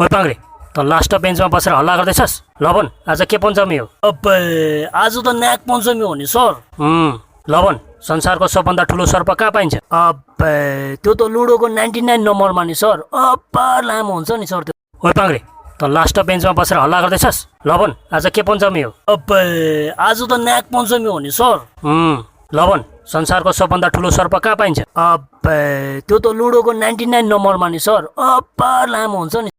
ओइ पाङ्रे, त लास्ट बेन्चमा बसेर हल्ला गर्दैछस्? लभन, आज के पञ्चमी हो? अब्बे आज त नाग पञ्चमी हो नि सर। लभन, संसारको सबभन्दा ठुलो सर्प कहाँ पाइन्छ? अब्बे त्यो त लुडोको 99 नम्बरमा नि सर। अब्बा लामो हुन्छ नि सर त्यो। ओइ पाङ्रे, त लास्ट बेन्चमा बसेर हल्ला गर्दैछस्? लभन, आज के पञ्चमी हो? अब्बे आज त नाग पञ्चमी हो नि सर। लभन, संसारको सबभन्दा ठुलो सर्प कहाँ पाइन्छ? अब्बे त्यो त लुडोको 99 नम्बरमा नि सर। अब्बा लामो हुन्छ नि।